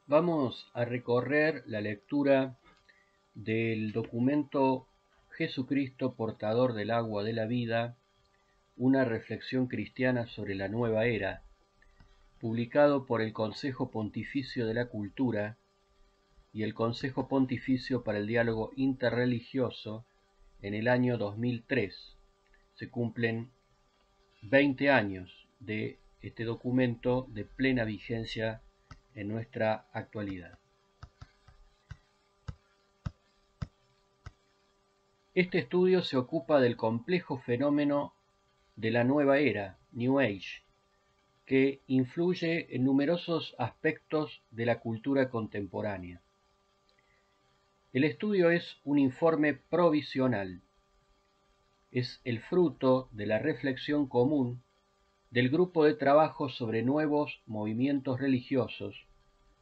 Vamos a recorrer la lectura del documento Jesucristo, portador del agua de la vida, una reflexión cristiana sobre la nueva era, publicado por el Consejo Pontificio de la Cultura y el Consejo Pontificio para el Diálogo Interreligioso en el año 2003. Se cumplen 20 años de este documento de plena vigencia en nuestra actualidad. Este estudio se ocupa del complejo fenómeno de la nueva era, New Age, que influye en numerosos aspectos de la cultura contemporánea. El estudio es un informe provisional. Es el fruto de la reflexión común del grupo de trabajo sobre nuevos movimientos religiosos,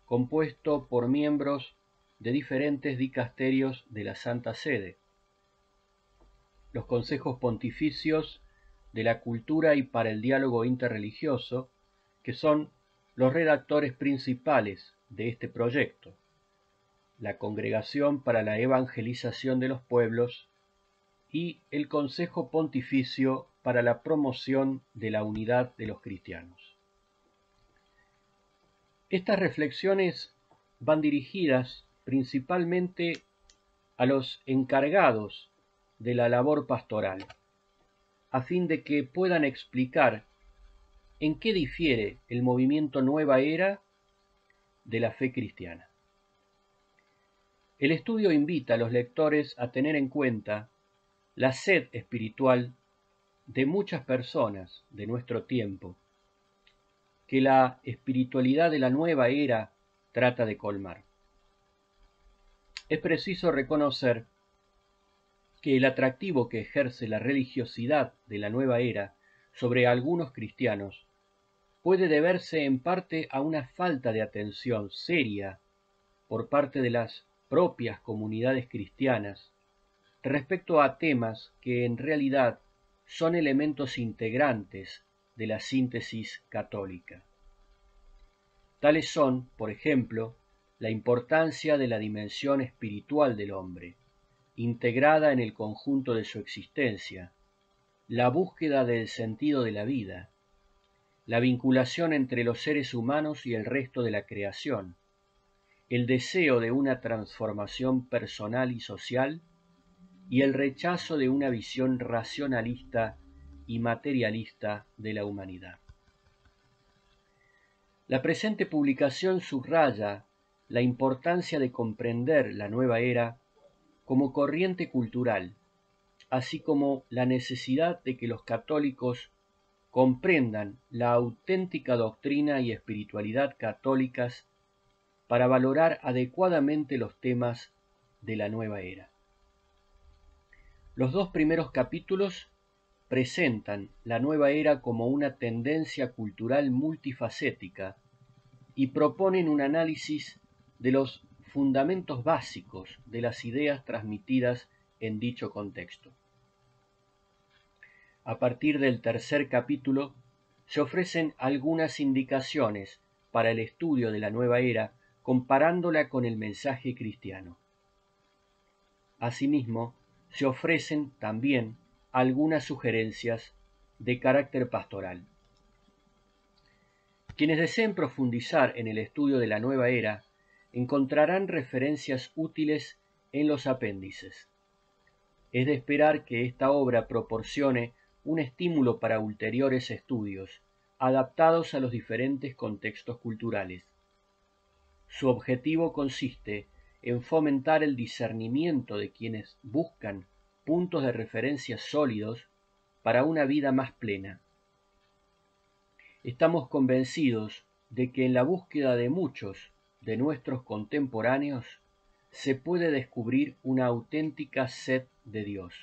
compuesto por miembros de diferentes dicasterios de la Santa Sede, los consejos pontificios de la cultura y para el diálogo interreligioso, que son los redactores principales de este proyecto, la Congregación para la Evangelización de los Pueblos y el Consejo Pontificio para la Promoción de la Unidad de los Cristianos. Estas reflexiones van dirigidas principalmente a los encargados de la labor pastoral, a fin de que puedan explicar en qué difiere el movimiento Nueva Era de la fe cristiana. El estudio invita a los lectores a tener en cuenta la sed espiritual de muchas personas de nuestro tiempo, que la espiritualidad de la nueva era trata de colmar. Es preciso reconocer que el atractivo que ejerce la religiosidad de la nueva era sobre algunos cristianos puede deberse en parte a una falta de atención seria por parte de las propias comunidades cristianas respecto a temas que en realidad son elementos integrantes de la síntesis católica. Tales son, por ejemplo, la importancia de la dimensión espiritual del hombre, integrada en el conjunto de su existencia, la búsqueda del sentido de la vida, la vinculación entre los seres humanos y el resto de la creación, el deseo de una transformación personal y social y el rechazo de una visión racionalista y materialista de la humanidad. La presente publicación subraya la importancia de comprender la nueva era como corriente cultural, así como la necesidad de que los católicos comprendan la auténtica doctrina y espiritualidad católicas para valorar adecuadamente los temas de la nueva era. Los dos primeros capítulos presentan la nueva era como una tendencia cultural multifacética y proponen un análisis de los fundamentos básicos de las ideas transmitidas en dicho contexto. A partir del tercer capítulo se ofrecen algunas indicaciones para el estudio de la nueva era comparándola con el mensaje cristiano. Asimismo, se ofrecen también algunas sugerencias de carácter pastoral. Quienes deseen profundizar en el estudio de la nueva era encontrarán referencias útiles en los apéndices. Es de esperar que esta obra proporcione un estímulo para ulteriores estudios, adaptados a los diferentes contextos culturales. Su objetivo consiste en fomentar el discernimiento de quienes buscan puntos de referencia sólidos para una vida más plena. Estamos convencidos de que en la búsqueda de muchos de nuestros contemporáneos se puede descubrir una auténtica sed de Dios.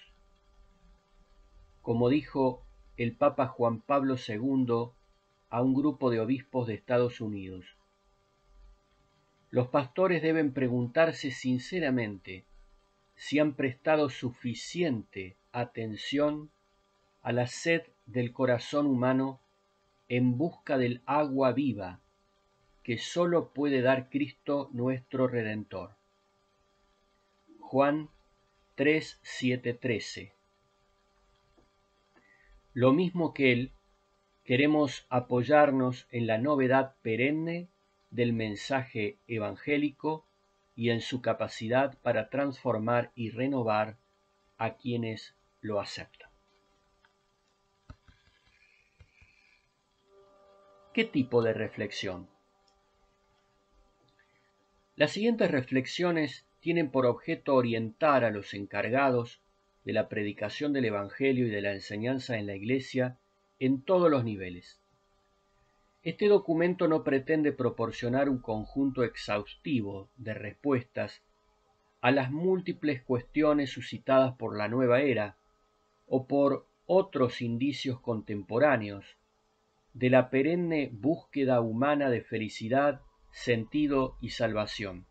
Como dijo el Papa Juan Pablo II a un grupo de obispos de Estados Unidos, los pastores deben preguntarse sinceramente si han prestado suficiente atención a la sed del corazón humano en busca del agua viva que sólo puede dar Cristo nuestro Redentor. Juan 3, 7, 13. Lo mismo que Él, queremos apoyarnos en la novedad perenne del mensaje evangélico y en su capacidad para transformar y renovar a quienes lo aceptan. ¿Qué tipo de reflexión? Las siguientes reflexiones tienen por objeto orientar a los encargados de la predicación del Evangelio y de la enseñanza en la Iglesia en todos los niveles. Este documento no pretende proporcionar un conjunto exhaustivo de respuestas a las múltiples cuestiones suscitadas por la nueva era o por otros indicios contemporáneos de la perenne búsqueda humana de felicidad, sentido y salvación.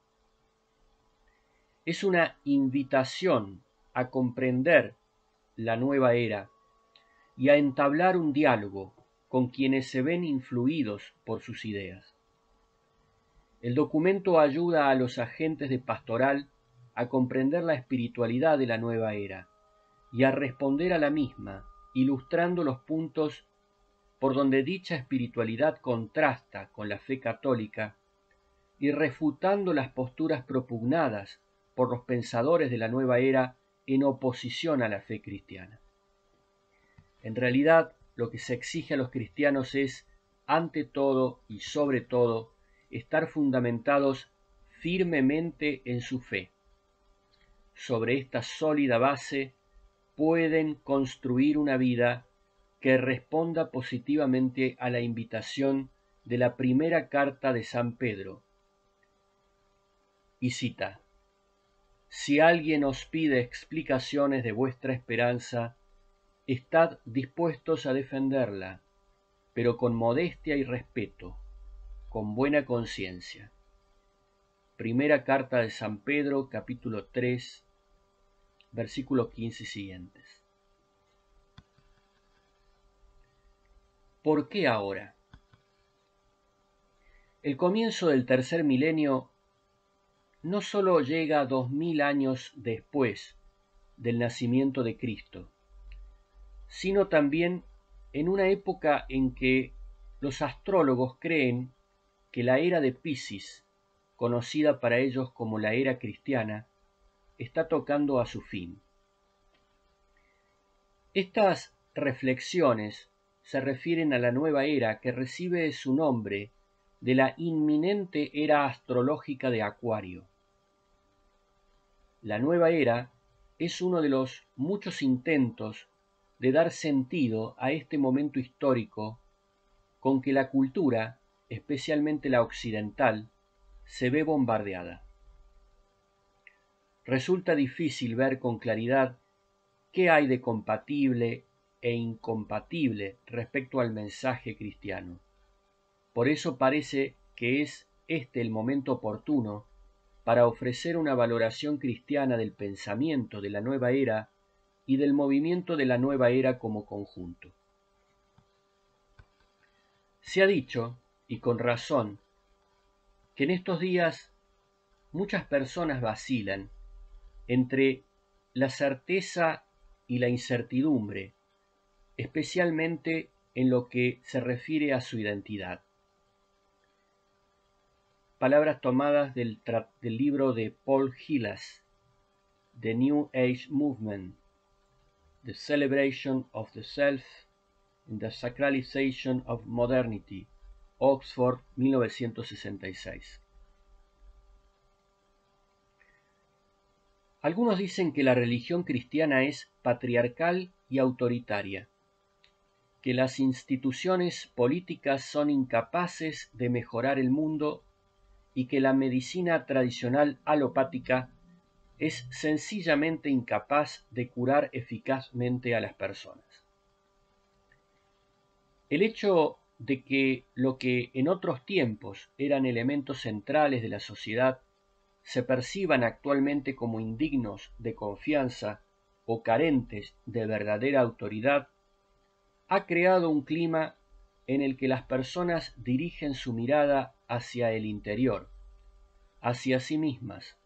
Es una invitación a comprender la nueva era y a entablar un diálogo con quienes se ven influidos por sus ideas. El documento ayuda a los agentes de pastoral a comprender la espiritualidad de la nueva era y a responder a la misma, ilustrando los puntos por donde dicha espiritualidad contrasta con la fe católica y refutando las posturas propugnadas por los pensadores de la nueva era en oposición a la fe cristiana. En realidad, lo que se exige a los cristianos es, ante todo y sobre todo, estar fundamentados firmemente en su fe. Sobre esta sólida base pueden construir una vida que responda positivamente a la invitación de la primera carta de San Pedro. Y cita: «Si alguien os pide explicaciones de vuestra esperanza, estad dispuestos a defenderla, pero con modestia y respeto, con buena conciencia». Primera carta de San Pedro, capítulo 3, versículos 15 y siguientes. ¿Por qué ahora? El comienzo del tercer milenio no solo llega 2000 años después del nacimiento de Cristo, sino también en una época en que los astrólogos creen que la era de Piscis, conocida para ellos como la era cristiana, está tocando a su fin. Estas reflexiones se refieren a la nueva era que recibe su nombre de la inminente era astrológica de Acuario. La nueva era es uno de los muchos intentos de dar sentido a este momento histórico con que la cultura, especialmente la occidental, se ve bombardeada. Resulta difícil ver con claridad qué hay de compatible e incompatible respecto al mensaje cristiano. Por eso parece que es este el momento oportuno para ofrecer una valoración cristiana del pensamiento de la nueva era y del movimiento de la nueva era como conjunto. Se ha dicho, y con razón, que en estos días muchas personas vacilan entre la certeza y la incertidumbre, especialmente en lo que se refiere a su identidad. Palabras tomadas del libro de Paul Hillas, The New Age Movement, The Celebration of the Self and the Sacralization of Modernity, Oxford, 1966. Algunos dicen que la religión cristiana es patriarcal y autoritaria, que las instituciones políticas son incapaces de mejorar el mundo y que la medicina tradicional alopática es sencillamente incapaz de curar eficazmente a las personas. El hecho de que lo que en otros tiempos eran elementos centrales de la sociedad se perciban actualmente como indignos de confianza o carentes de verdadera autoridad, ha creado un clima en el que las personas dirigen su mirada hacia el interior, hacia sí mismas,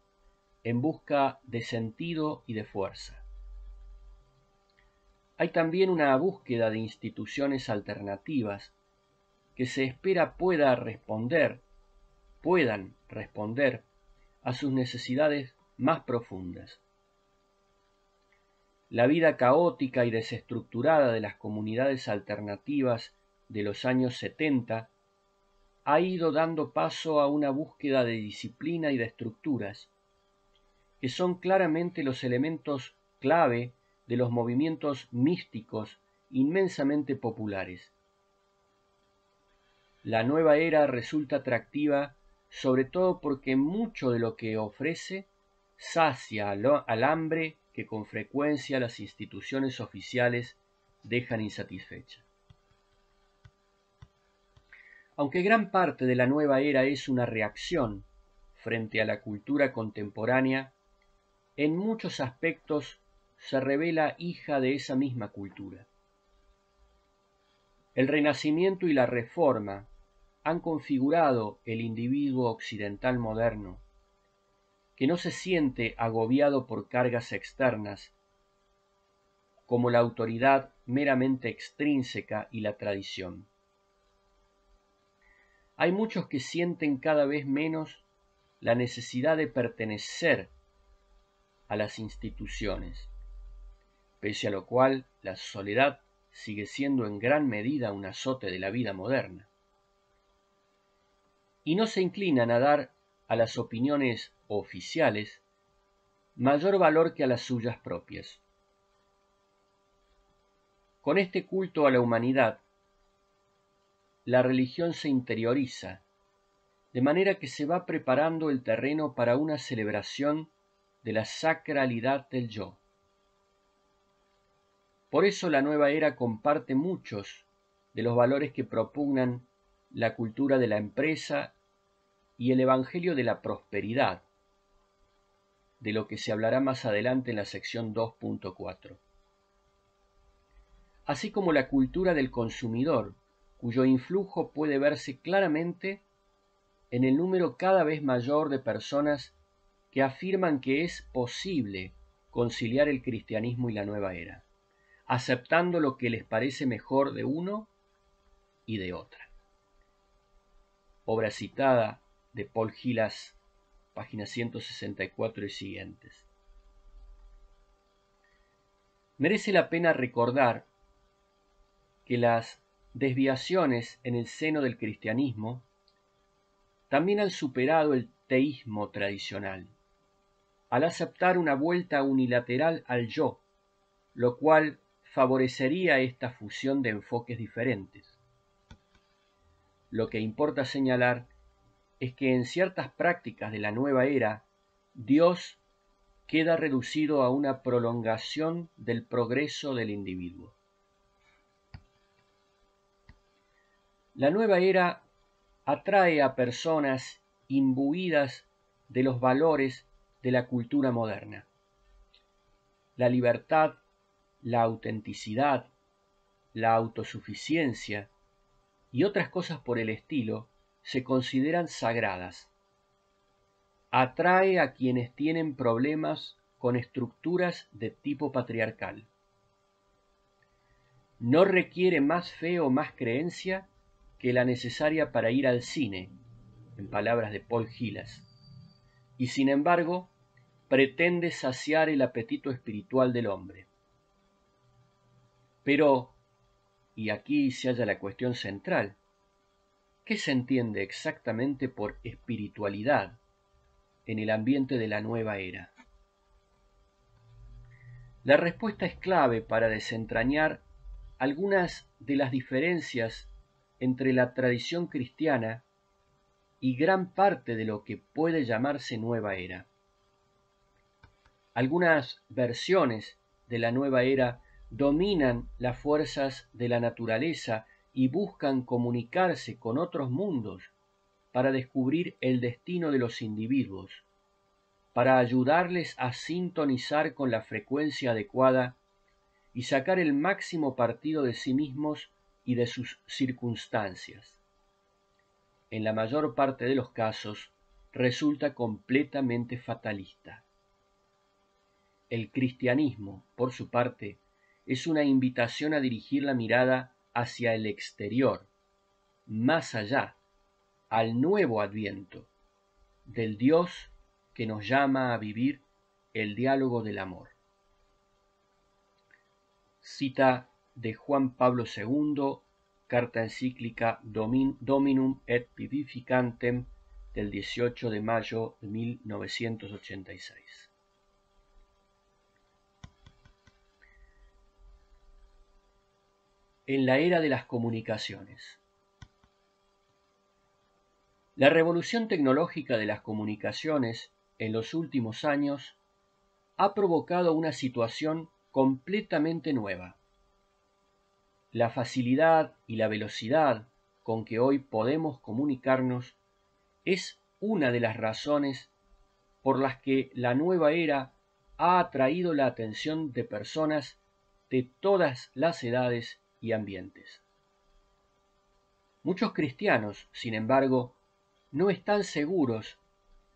en busca de sentido y de fuerza. Hay también una búsqueda de instituciones alternativas que se espera puedan responder a sus necesidades más profundas. La vida caótica y desestructurada de las comunidades alternativas de los años 70 ha ido dando paso a una búsqueda de disciplina y de estructuras, que son claramente los elementos clave de los movimientos místicos inmensamente populares. La nueva era resulta atractiva sobre todo porque mucho de lo que ofrece sacia al hambre que con frecuencia las instituciones oficiales dejan insatisfecha. Aunque gran parte de la nueva era es una reacción frente a la cultura contemporánea, en muchos aspectos se revela hija de esa misma cultura. El Renacimiento y la Reforma han configurado el individuo occidental moderno, que no se siente agobiado por cargas externas, como la autoridad meramente extrínseca y la tradición. Hay muchos que sienten cada vez menos la necesidad de pertenecer a las instituciones, pese a lo cual la soledad sigue siendo en gran medida un azote de la vida moderna. Y no se inclinan a dar a las opiniones oficiales mayor valor que a las suyas propias. Con este culto a la humanidad, la religión se interioriza, de manera que se va preparando el terreno para una celebración de la sacralidad del yo. Por eso la nueva era comparte muchos de los valores que propugnan la cultura de la empresa y el evangelio de la prosperidad, de lo que se hablará más adelante en la sección 2.4. Así como la cultura del consumidor, cuyo influjo puede verse claramente en el número cada vez mayor de personas que afirman que es posible conciliar el cristianismo y la nueva era, aceptando lo que les parece mejor de uno y de otra. Obra citada de Paul Hillas, páginas 164 y siguientes. Merece la pena recordar que las desviaciones en el seno del cristianismo también han superado el teísmo tradicional, al aceptar una vuelta unilateral al yo, lo cual favorecería esta fusión de enfoques diferentes. Lo que importa señalar es que en ciertas prácticas de la nueva era, Dios queda reducido a una prolongación del progreso del individuo. La nueva era atrae a personas imbuidas de los valores de la cultura moderna. La libertad, la autenticidad, la autosuficiencia y otras cosas por el estilo se consideran sagradas. Atrae a quienes tienen problemas con estructuras de tipo patriarcal. No requiere más fe o más creencia que la necesaria para ir al cine, en palabras de Paul Hillas, y sin embargo pretende saciar el apetito espiritual del hombre. Pero, y aquí se halla la cuestión central, ¿qué se entiende exactamente por espiritualidad en el ambiente de la nueva era? La respuesta es clave para desentrañar algunas de las diferencias entre la tradición cristiana y gran parte de lo que puede llamarse nueva era. Algunas versiones de la nueva era dominan las fuerzas de la naturaleza y buscan comunicarse con otros mundos para descubrir el destino de los individuos, para ayudarles a sintonizar con la frecuencia adecuada y sacar el máximo partido de sí mismos y de sus circunstancias. En la mayor parte de los casos resulta completamente fatalista. El cristianismo, por su parte, es una invitación a dirigir la mirada hacia el exterior, más allá, al nuevo Adviento, del Dios que nos llama a vivir el diálogo del amor. Cita de Juan Pablo II, carta encíclica Dominum et Vivificantem del 18 de mayo de 1986. En la era de las comunicaciones. La revolución tecnológica de las comunicaciones en los últimos años ha provocado una situación completamente nueva. La facilidad y la velocidad con que hoy podemos comunicarnos es una de las razones por las que la nueva era ha atraído la atención de personas de todas las edades y ambientes. Muchos cristianos, sin embargo, no están seguros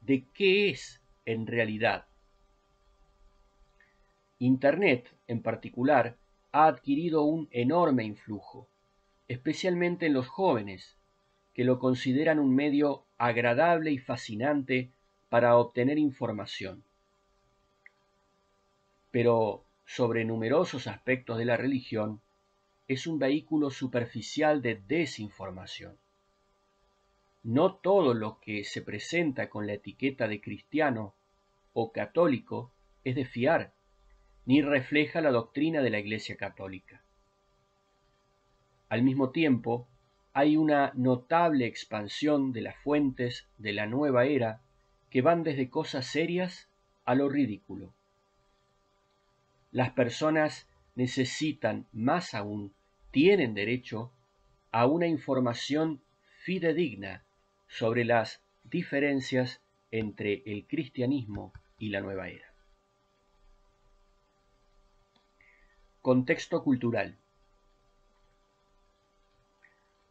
de qué es en realidad. Internet, en particular, ha adquirido un enorme influjo, especialmente en los jóvenes, que lo consideran un medio agradable y fascinante para obtener información. Pero sobre numerosos aspectos de la religión, es un vehículo superficial de desinformación. No todo lo que se presenta con la etiqueta de cristiano o católico es de fiar, ni refleja la doctrina de la Iglesia Católica. Al mismo tiempo, hay una notable expansión de las fuentes de la nueva era que van desde cosas serias a lo ridículo. Las personas necesitan, más aún, tienen derecho a una información fidedigna sobre las diferencias entre el cristianismo y la nueva era. Contexto cultural.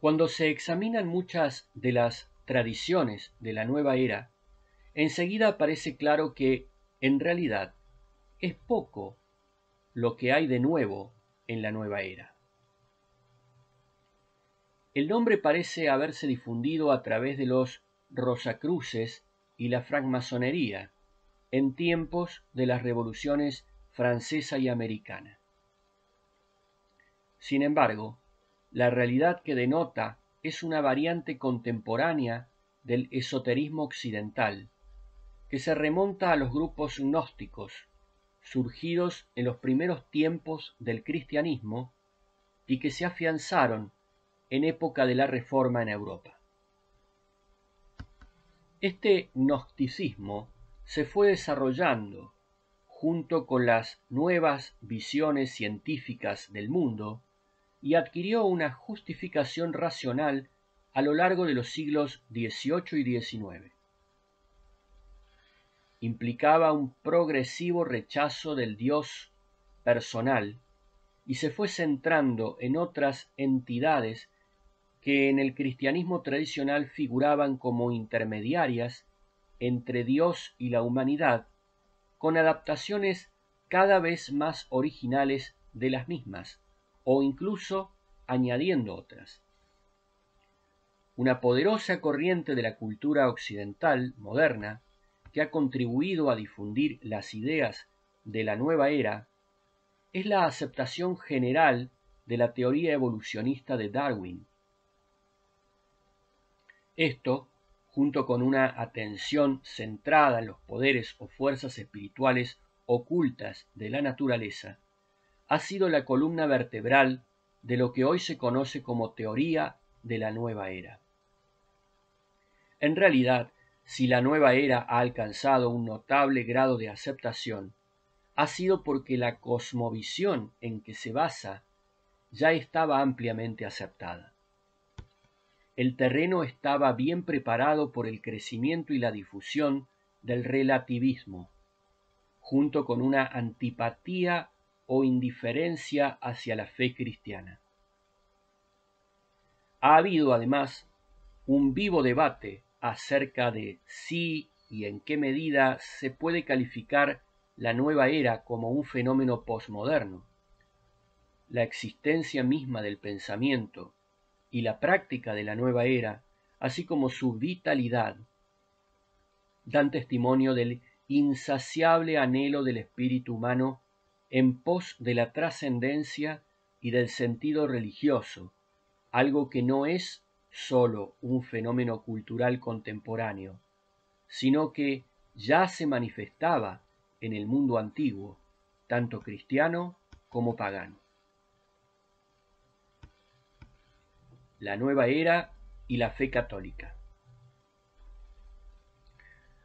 Cuando se examinan muchas de las tradiciones de la nueva era, enseguida parece claro que, en realidad, es poco lo que hay de nuevo en la nueva era. El nombre parece haberse difundido a través de los Rosacruces y la francmasonería en tiempos de las revoluciones francesa y americana. Sin embargo, la realidad que denota es una variante contemporánea del esoterismo occidental, que se remonta a los grupos gnósticos, surgidos en los primeros tiempos del cristianismo y que se afianzaron en época de la Reforma en Europa. Este gnosticismo se fue desarrollando junto con las nuevas visiones científicas del mundo y adquirió una justificación racional a lo largo de los siglos XVIII y XIX. Implicaba un progresivo rechazo del Dios personal y se fue centrando en otras entidades que en el cristianismo tradicional figuraban como intermediarias entre Dios y la humanidad, con adaptaciones cada vez más originales de las mismas, o incluso añadiendo otras. Una poderosa corriente de la cultura occidental moderna, que ha contribuido a difundir las ideas de la nueva era, es la aceptación general de la teoría evolucionista de Darwin. Esto, junto con una atención centrada en los poderes o fuerzas espirituales ocultas de la naturaleza, ha sido la columna vertebral de lo que hoy se conoce como teoría de la nueva era. En realidad, si la nueva era ha alcanzado un notable grado de aceptación, ha sido porque la cosmovisión en que se basa ya estaba ampliamente aceptada. El terreno estaba bien preparado por el crecimiento y la difusión del relativismo, junto con una antipatía o indiferencia hacia la fe cristiana. Ha habido además un vivo debate acerca de si y en qué medida se puede calificar la nueva era como un fenómeno posmoderno. La existencia misma del pensamiento y la práctica de la nueva era, así como su vitalidad, dan testimonio del insaciable anhelo del espíritu humano en pos de la trascendencia y del sentido religioso, algo que no es sólo un fenómeno cultural contemporáneo, sino que ya se manifestaba en el mundo antiguo, tanto cristiano como pagano. La nueva era y la fe católica.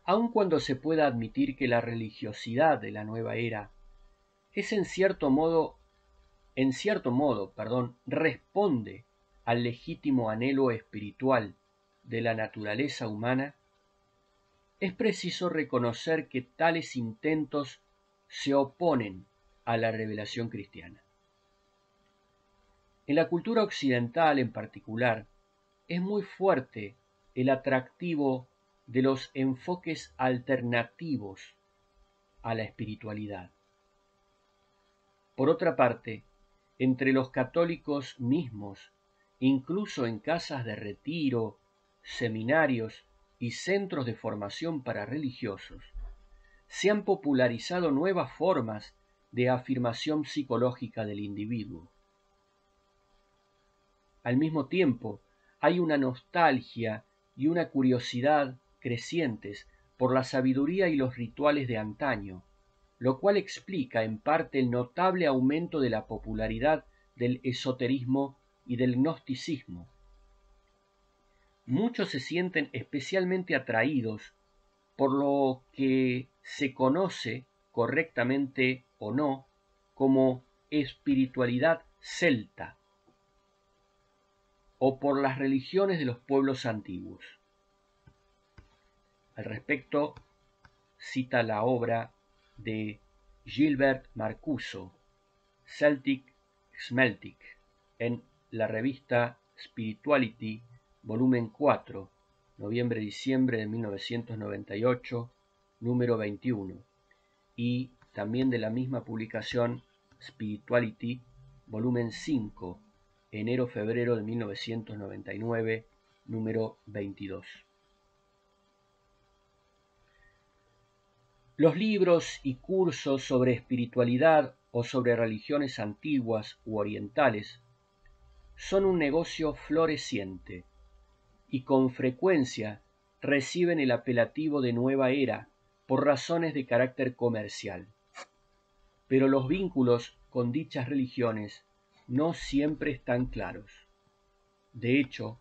Aun cuando se pueda admitir que la religiosidad de la nueva era es en cierto modo, responde al legítimo anhelo espiritual de la naturaleza humana, es preciso reconocer que tales intentos se oponen a la revelación cristiana. En la cultura occidental en particular, es muy fuerte el atractivo de los enfoques alternativos a la espiritualidad. Por otra parte, entre los católicos mismos, incluso en casas de retiro, seminarios y centros de formación para religiosos, se han popularizado nuevas formas de afirmación psicológica del individuo. Al mismo tiempo, hay una nostalgia y una curiosidad crecientes por la sabiduría y los rituales de antaño, lo cual explica en parte el notable aumento de la popularidad del esoterismo y del gnosticismo. Muchos se sienten especialmente atraídos por lo que se conoce, correctamente o no, como espiritualidad celta, o por las religiones de los pueblos antiguos. Al respecto, cita la obra de Gilbert Marcuse, Celtic Smeltic, en la revista Spirituality, volumen 4, noviembre-diciembre de 1998, número 21, y también de la misma publicación Spirituality, volumen 5, enero-febrero de 1999, número 22. Los libros y cursos sobre espiritualidad o sobre religiones antiguas u orientales son un negocio floreciente y con frecuencia reciben el apelativo de nueva era por razones de carácter comercial. Pero los vínculos con dichas religiones no siempre están claros. De hecho,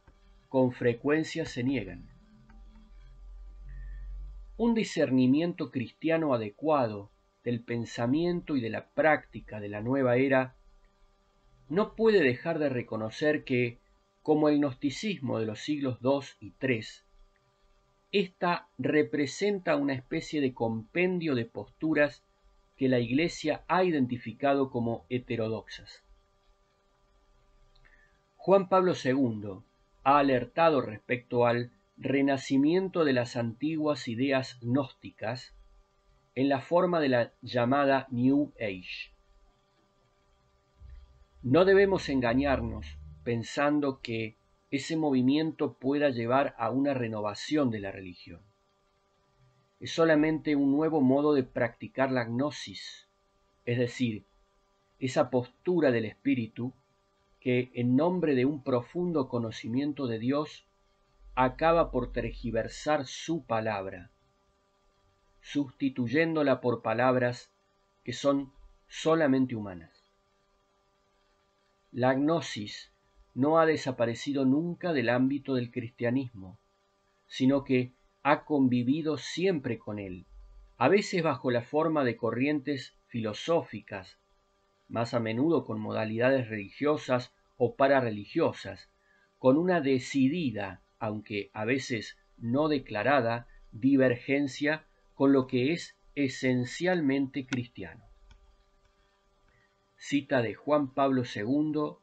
con frecuencia se niegan. Un discernimiento cristiano adecuado del pensamiento y de la práctica de la nueva era no puede dejar de reconocer que, como el gnosticismo de los siglos II y III, ésta representa una especie de compendio de posturas que la Iglesia ha identificado como heterodoxas. Juan Pablo II ha alertado respecto al renacimiento de las antiguas ideas gnósticas en la forma de la llamada New Age. No debemos engañarnos pensando que ese movimiento pueda llevar a una renovación de la religión. Es solamente un nuevo modo de practicar la gnosis, es decir, esa postura del espíritu que, en nombre de un profundo conocimiento de Dios, acaba por tergiversar su palabra, sustituyéndola por palabras que son solamente humanas. La gnosis no ha desaparecido nunca del ámbito del cristianismo, sino que ha convivido siempre con él, a veces bajo la forma de corrientes filosóficas, más a menudo con modalidades religiosas o pararreligiosas, con una decidida, aunque a veces no declarada, divergencia con lo que es esencialmente cristiano. Cita de Juan Pablo II,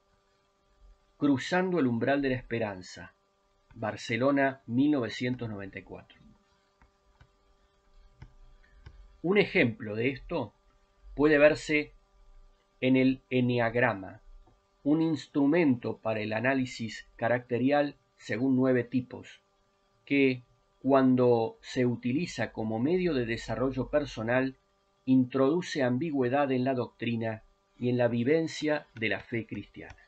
Cruzando el umbral de la esperanza, Barcelona, 1994. Un ejemplo de esto puede verse en el eneagrama, un instrumento para el análisis caracterial según 9 tipos, que, cuando se utiliza como medio de desarrollo personal, introduce ambigüedad en la doctrina y en la vivencia de la fe cristiana.